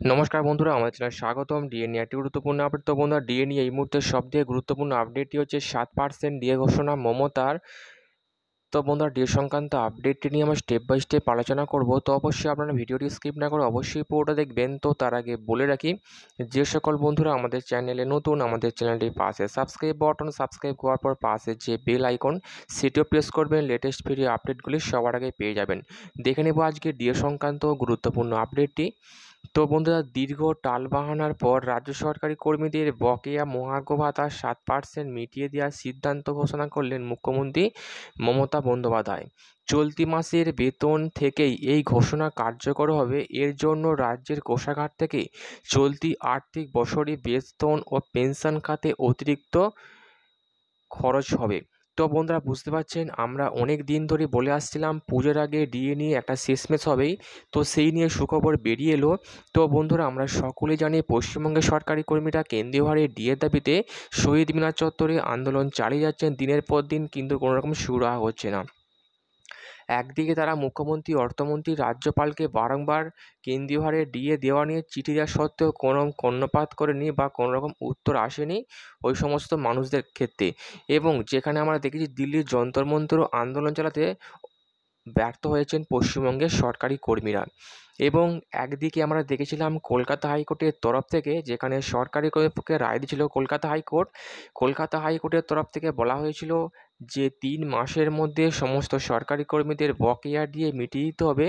নমস্কার বন্ধুরা, আমার চ্যানেলে স্বাগতম। ডিএ নিয়ে একটি গুরুত্বপূর্ণ আপডেট। তো বন্ধুরা, ডিএ নিয়ে এই মুহূর্তে সবথেকে গুরুত্বপূর্ণ আপডেটটি হচ্ছে 7% ডিএ ঘোষণা মমতার। তো বন্ধুরা, ডিএ সংক্রান্ত আপডেটটি নিয়ে আমরা স্টেপ বাই স্টেপ আলোচনা করব। তো অবশ্যই আপনারা ভিডিওটি স্কিপ না করে অবশ্যই পুরোটা দেখবেন। তো তার আগে বলে রাখি, যে সকল বন্ধুরা আমাদের চ্যানেলে নতুন, আমাদের চ্যানেলটির পাশে সাবস্ক্রাইব করার পর পাশে যে বেল আইকন সেটিও প্রেস করবেন। লেটেস্ট ভিডিও আপডেটগুলি সবার আগে পেয়ে যাবেন। দেখে নেব আজকে ডিএ সংক্রান্ত গুরুত্বপূর্ণ আপডেটটি। তো বন্ধুরা, দীর্ঘ টালবাহানার পর রাজ্য সরকারি কর্মীদের বকেয়া মহার্ঘ ভাতা 7% মিটিয়ে দেওয়ার সিদ্ধান্ত ঘোষণা করলেন মুখ্যমন্ত্রী মমতা বন্দ্যোপাধ্যায়। চলতি মাসের বেতন থেকেই এই ঘোষণা কার্যকর হবে। এর জন্য রাজ্যের কোষাগার থেকে চলতি আর্থিক বছরে বেতন ও পেনশন খাতে অতিরিক্ত খরচ হবে। তো বন্ধুরা, বুঝতে পারছেন, আমরা অনেক দিন ধরে বলে আসছিলাম পুজোর আগে ডিএ নিয়ে একটা শেষমেশ হবেই। তো সেই নিয়ে সুখবর বেরিয়ে এলো। তো বন্ধুরা, আমরা সকলেই জানি পশ্চিমবঙ্গের সরকারি কর্মীরা কেন্দ্রীয় হারে ডিএর দাবিতে শহীদ মিনার চত্বরে আন্দোলন চালিয়ে যাচ্ছেন দিনের পর দিন, কিন্তু কোনো রকম সুরাহা হচ্ছে না। একদিকে তারা মুখ্যমন্ত্রী, অর্থমন্ত্রী, রাজ্যপালকে বারংবার কেন্দ্রীয় হারে ডিএ দেওয়া নিয়ে চিঠি দেওয়া সত্ত্বেও কোনো কর্ণপাত করেনি বা কোনো রকম উত্তর আসেনি ওই সমস্ত মানুষদের ক্ষেত্রে। এবং যেখানে আমরা দেখেছি দিল্লির যন্তর মন্তর আন্দোলন চালাতে ব্যর্থ হয়েছেন পশ্চিমবঙ্গের সরকারি কর্মীরা। এবং একদিকে আমরা দেখেছিলাম কলকাতা হাইকোর্টের তরফ থেকে, যেখানে সরকারি পক্ষে রায় দিয়েছিল কলকাতা হাইকোর্টের তরফ থেকে বলা হয়েছিল যে 3 মাসের মধ্যে সমস্ত সরকারি কর্মীদের বকেয়া দিয়ে মিটিয়ে দিতে হবে।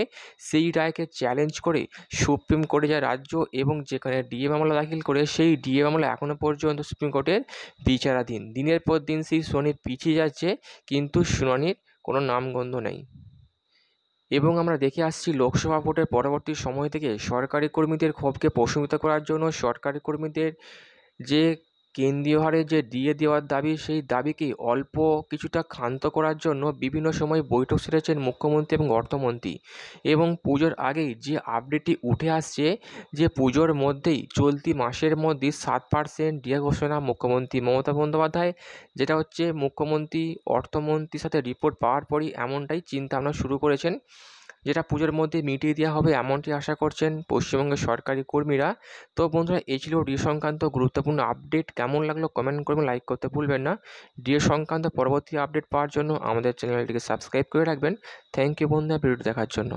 সেই রায়কে চ্যালেঞ্জ করে সুপ্রিম কোর্টে যায় রাজ্য, এবং যেখানে ডিএ মামলা দাখিল করে সেই ডিএ মামলা এখনও পর্যন্ত সুপ্রিম কোর্টের বিচারাধীন। দিনের পর দিন সেই শুনানি পিছিয়ে যাচ্ছে, কিন্তু শুনানির কোনো নামগন্ধ নেই। এবং আমরা দেখে আসছি লোকসভা ভোটের পরবর্তী সময় থেকে সরকারি কর্মীদের ক্ষোভকে প্রশমিত করার জন্য সরকারি কর্মীদের যে কেন্দ্রীয় হারে যে ডিএ দেওয়ার দাবি, সেই দাবিকে অল্প কিছুটা ক্ষান্ত করার জন্য বিভিন্ন সময় বৈঠক সেরেছেন মুখ্যমন্ত্রী এবং অর্থমন্ত্রী। এবং পুজোর আগেই যে আপডেটটি উঠে আসছে যে পুজোর মধ্যেই চলতি মাসের মধ্যেই 7% ডিএ ঘোষণা মুখ্যমন্ত্রী মমতা বন্দ্যোপাধ্যায়, যেটা হচ্ছে মুখ্যমন্ত্রী অর্থমন্ত্রীর সাথে রিপোর্ট পাওয়ার পরই এমনটাই চিন্তা ভাবনা শুরু করেছেন, যেটা পুজোর মধ্যে মিটিয়ে দেওয়া হবে এমনটি আশা করছেন পশ্চিমবঙ্গের সরকারি কর্মীরা। তো বন্ধুরা, এই ছিল ডিএ সংক্রান্ত গুরুত্বপূর্ণ আপডেট। কেমন লাগলো কমেন্ট করবেন, লাইক করতে ভুলবেন না। ডিএ সংক্রান্ত পরবর্তী আপডেট পাওয়ার জন্য আমাদের চ্যানেলটিকে সাবস্ক্রাইব করে রাখবেন। থ্যাংক ইউ বন্ধুরা, ভিডিওটি দেখার জন্য।